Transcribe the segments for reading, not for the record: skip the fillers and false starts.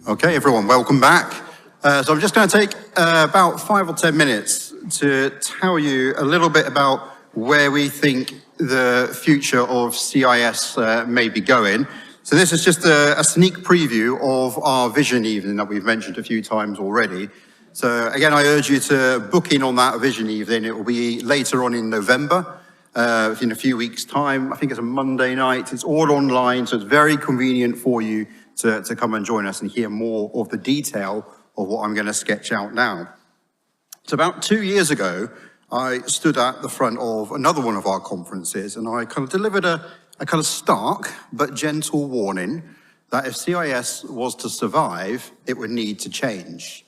Okay, everyone, welcome back. So I'm just going to take about 5 or 10 minutes to tell you a little bit about where we think the future of CIS may be going. So this is just a sneak preview of our vision evening that we've mentioned a few times already. So again, I urge you to book in on that vision evening. It will be later on in November, in a few weeks' time. I think it's a Monday night. It's all online, so it's very convenient for you to come and join us and hear more of the detail of what I'm going to sketch out now. So about 2 years ago, I stood at the front of another one of our conferences, and I kind of delivered a kind of stark but gentle warning that if CIS was to survive, it would need to change.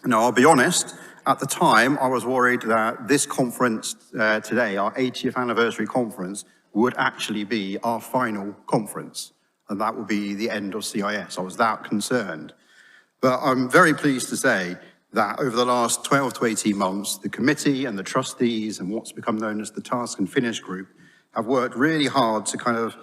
Now, I'll be honest, at the time, I was worried that this conference today, our 80th anniversary conference, would actually be our final conference, and that would be the end of CIS. I was that concerned. But I'm very pleased to say that over the last 12 to 18 months, the committee and the trustees and what's become known as the Task and Finish group have worked really hard to kind of,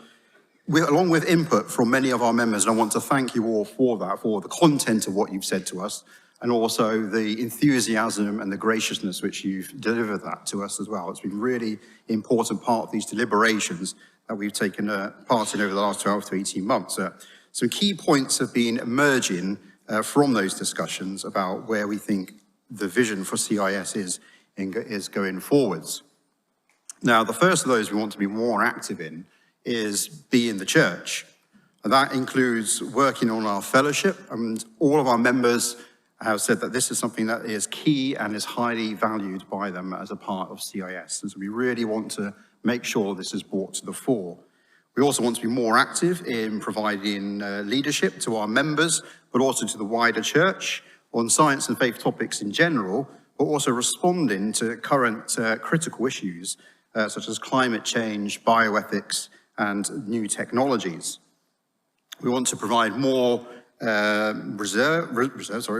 along with input from many of our members, and I want to thank you all for that, for the content of what you've said to us, and also the enthusiasm and the graciousness which you've delivered that to us as well. It's been a really important part of these deliberations that we've taken part in over the last 12 to 18 months. Some key points have been emerging from those discussions about where we think the vision for CIS is going forwards. Now, the first of those we want to be more active in is be in the church. And that includes working on our fellowship, and all of our members have said that this is something that is key and is highly valued by them as a part of CIS. And so we really want to make sure this is brought to the fore. We also want to be more active in providing leadership to our members, but also to the wider church on science and faith topics in general, but also responding to current critical issues such as climate change, bioethics, and new technologies. We want to provide more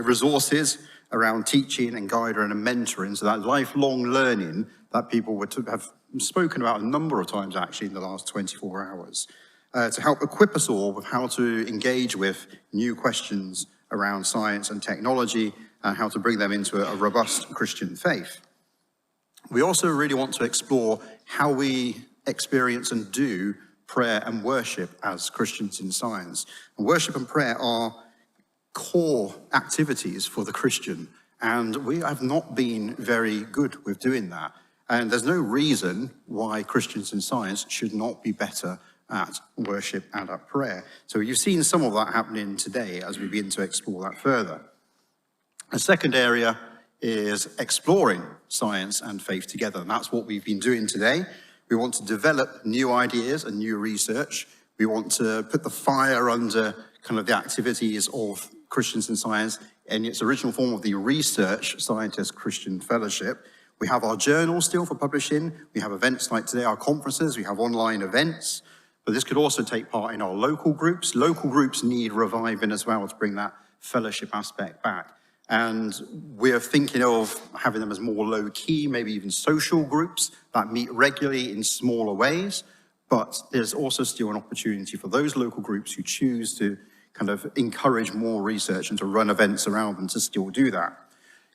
resources around teaching and guiding and mentoring, so that lifelong learning that people would have spoken about a number of times actually in the last 24 hours, to help equip us all with how to engage with new questions around science and technology and how to bring them into a robust Christian faith. We also really want to explore how we experience and do prayer and worship as Christians in science. And worship and prayer are core activities for the Christian, and we have not been very good with doing that. And there's no reason why Christians in science should not be better at worship and at prayer. So you've seen some of that happening today as we begin to explore that further. A second area is exploring science and faith together, and that's what we've been doing today. We want to develop new ideas and new research. We want to put the fire under kind of the activities of Christians in Science in its original form of the Research Scientist Christian Fellowship. We have our journal still for publishing. We have events like today, our conferences. We have online events. But this could also take part in our local groups. Local groups need reviving as well to bring that fellowship aspect back. And we're thinking of having them as more low-key, maybe even social groups that meet regularly in smaller ways. But there's also still an opportunity for those local groups who choose to kind of encourage more research and to run events around them to still do that.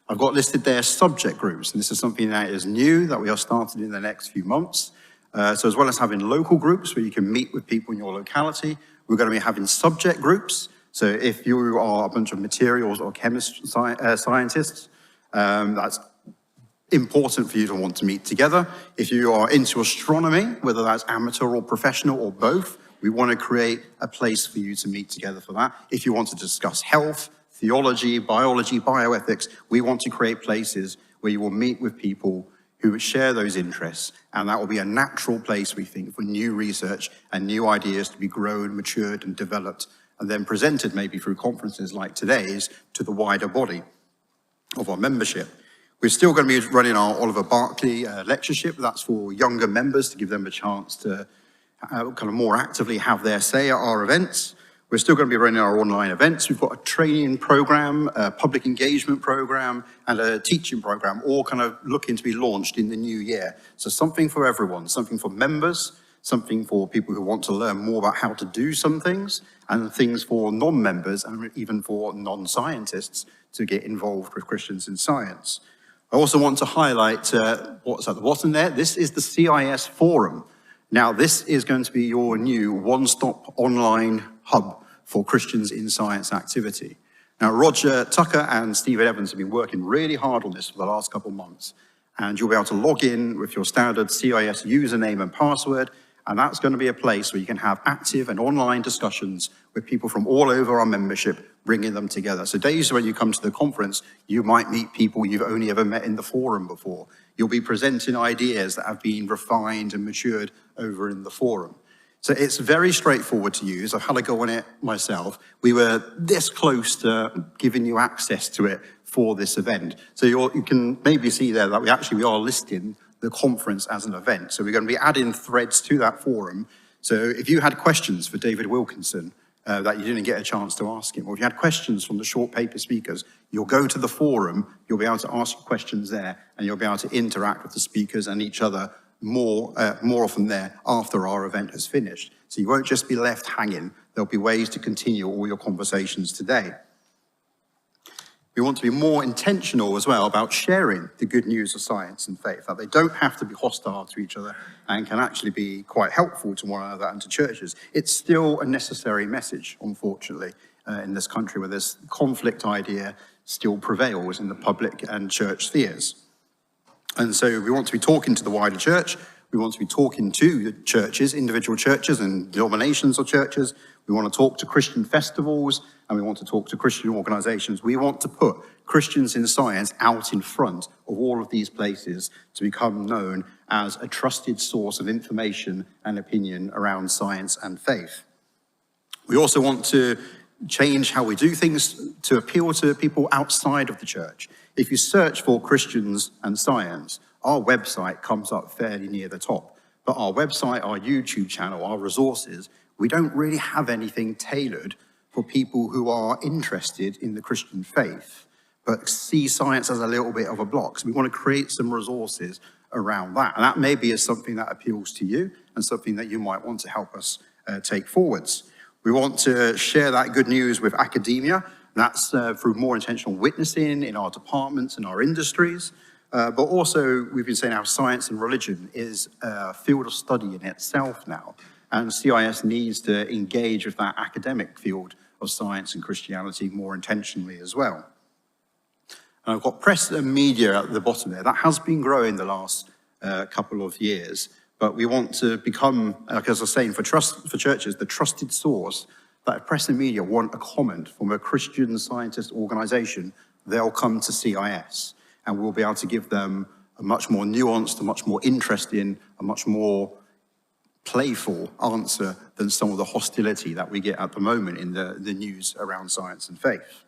I've got listed there subject groups, and this is something that is new that we are starting in the next few months. So as well as having local groups where you can meet with people in your locality, we're going to be having subject groups. So if you are a bunch of materials or scientists, that's important for you to want to meet together. If you are into astronomy, whether that's amateur or professional or both, we want to create a place for you to meet together for that. If you want to discuss health, theology, biology, bioethics, we want to create places where you will meet with people who share those interests, and that will be a natural place, we think, for new research and new ideas to be grown, matured, and developed, and then presented maybe through conferences like today's to the wider body of our membership. We're still going to be running our Oliver Barclay lectureship. That's for younger members to give them a chance to kind of more actively have their say at our events. We're still going to be running our online events. We've got a training program, a public engagement program, and a teaching program, all kind of looking to be launched in the new year. So something for everyone, something for members, something for people who want to learn more about how to do some things, and things for non-members and even for non-scientists to get involved with Christians in Science. I also want to highlight what's at the bottom there. This is the CiS Forum. Now, this is going to be your new one-stop online hub for Christians in Science activity. Now, Roger Tucker and Stephen Evans have been working really hard on this for the last couple of months, and you'll be able to log in with your standard CiS username and password, and that's going to be a place where you can have active and online discussions with people from all over our membership, bringing them together. So days when you come to the conference, you might meet people you've only ever met in the forum before. You'll be presenting ideas that have been refined and matured over in the forum. So it's very straightforward to use. I've had a go on it myself. We were this close to giving you access to it for this event. So you can maybe see there that we are listing the conference as an event. So we're going to be adding threads to that forum. So if you had questions for David Wilkinson that you didn't get a chance to ask him, or if you had questions from the short paper speakers, you'll go to the forum, you'll be able to ask questions there, and you'll be able to interact with the speakers and each other more often there after our event has finished. So you won't just be left hanging. There'll be ways to continue all your conversations today. We want to be more intentional as well about sharing the good news of science and faith, that they don't have to be hostile to each other and can actually be quite helpful to one another and to churches. It's still a necessary message, unfortunately, in this country where this conflict idea still prevails in the public and church spheres. And so we want to be talking to the wider church. We want to be talking to the churches, individual churches and denominations of churches. We want to talk to Christian festivals, and we want to talk to Christian organizations. We want to put Christians in Science out in front of all of these places to become known as a trusted source of information and opinion around science and faith. We also want to change how we do things to appeal to people outside of the church. If you search for Christians and Science, our website comes up fairly near the top. But our website, our YouTube channel, our resources, we don't really have anything tailored for people who are interested in the Christian faith, but see science as a little bit of a block. So we want to create some resources around that. And that maybe is something that appeals to you and something that you might want to help us take forwards. We want to share that good news with academia. That's through more intentional witnessing in our departments and our industries. But also, we've been saying how science and religion is a field of study in itself now. And CiS needs to engage with that academic field of science and Christianity more intentionally as well. And I've got press and media at the bottom there. That has been growing the last couple of years. But we want to become, like as I was saying, for churches, the trusted source that if press and media want a comment from a Christian Scientist organization, they'll come to CiS. And we'll be able to give them a much more nuanced, a much more interesting, a much more playful answer than some of the hostility that we get at the moment in the news around science and faith.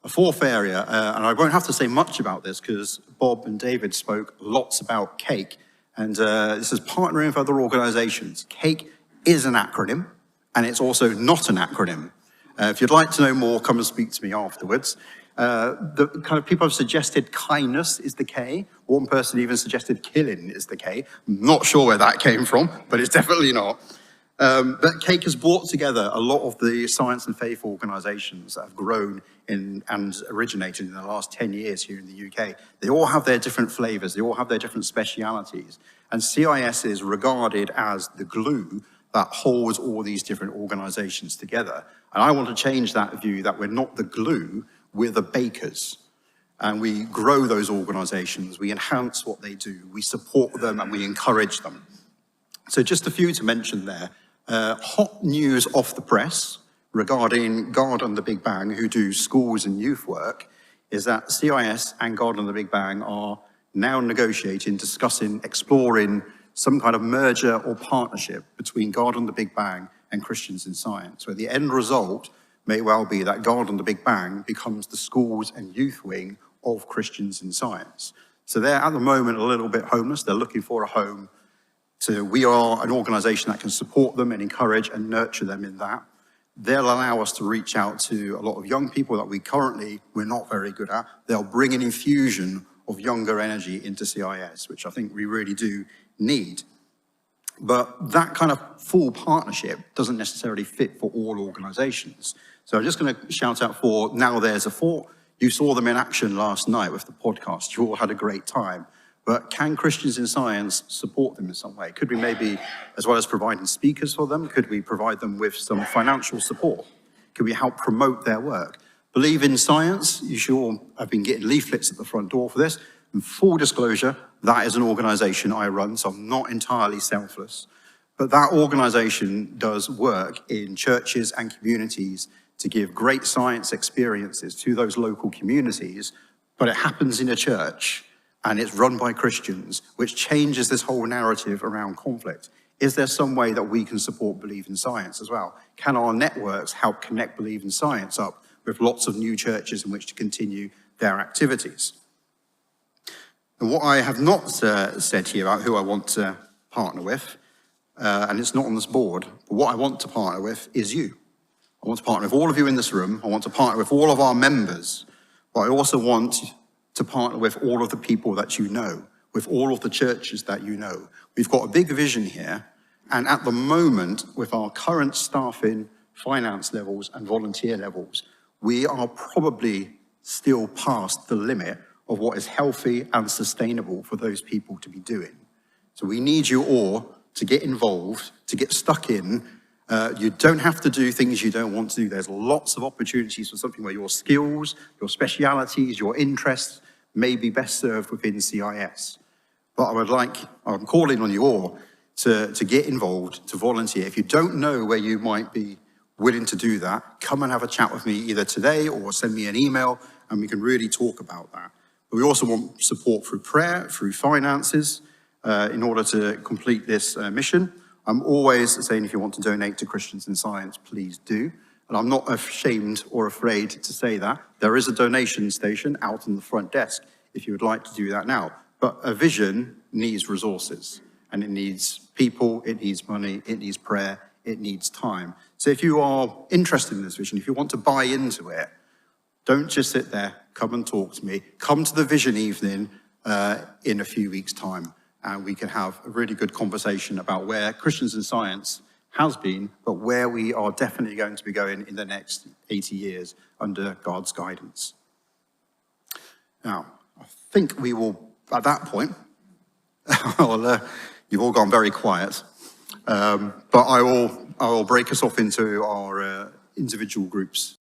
A fourth area, and I won't have to say much about this because Bob and David spoke lots about CAKE, and this is partnering with other organizations. CAKE is an acronym, and it's also not an acronym. If you'd like to know more, come and speak to me afterwards. The kind of people have suggested kindness is the K. One person even suggested killing is the K. I'm not sure where that came from, but it's definitely not. But CAKE has brought together a lot of the science and faith organizations that have grown in and originated in the last 10 years here in the UK. They all have their different flavors. They all have their different specialities. And CiS is regarded as the glue that holds all these different organizations together. And I want to change that view that we're not the glue, we're the bakers. And we grow those organizations, we enhance what they do, we support them and we encourage them. So just a few to mention there. Hot news off the press regarding God and the Big Bang, who do schools and youth work, is that CiS and God and the Big Bang are now negotiating, discussing, exploring some kind of merger or partnership between God and the Big Bang and Christians in Science, where the end result may well be that God and the Big Bang becomes the schools and youth wing of Christians in Science. So they're at the moment a little bit homeless. They're looking for a home. So we are an organization that can support them and encourage and nurture them in that. They'll allow us to reach out to a lot of young people that we're not very good at. They'll bring an infusion of younger energy into CiS, which I think we really do need. But that kind of full partnership doesn't necessarily fit for all organizations. So I'm just going to shout out for Now There's a Thought. You saw them in action last night with the podcast. You all had a great time. But can Christians in Science support them in some way? Could we maybe, as well as providing speakers for them, could we provide them with some financial support? Could we help promote their work? Believe in Science. You should all have been getting leaflets at the front door for this. And full disclosure, that is an organization I run, so I'm not entirely selfless. But that organization does work in churches and communities to give great science experiences to those local communities, but it happens in a church and it's run by Christians, which changes this whole narrative around conflict. Is there some way that we can support Believe in Science as well? Can our networks help connect Believe in Science up with lots of new churches in which to continue their activities? And what I have not said here about who I want to partner with, and it's not on this board, but what I want to partner with is you. I want to partner with all of you in this room. I want to partner with all of our members, but I also want to partner with all of the people that you know, with all of the churches that you know. We've got a big vision here, and at the moment, with our current staffing, finance levels, and volunteer levels, we are probably still past the limit of what is healthy and sustainable for those people to be doing. So we need you all to get involved, to get stuck in. You don't have to do things you don't want to do. There's lots of opportunities for something where your skills, your specialities, your interests may be best served within CiS. But I'm calling on you all to get involved, to volunteer. If you don't know where you might be willing to do that, come and have a chat with me either today or send me an email and we can really talk about that. But we also want support through prayer, through finances, in order to complete this mission. I'm always saying if you want to donate to Christians in Science, please do. And I'm not ashamed or afraid to say that. There is a donation station out on the front desk if you would like to do that now. But a vision needs resources, and it needs people, it needs money, it needs prayer, it needs time. So if you are interested in this vision, if you want to buy into it, don't just sit there, come and talk to me. Come to the vision evening in a few weeks' time, and we can have a really good conversation about where Christians in Science has been, but where we are definitely going to be going in the next 80 years under God's guidance. Now, I think we will, at that point, you've all gone very quiet, but I will break us off into our individual groups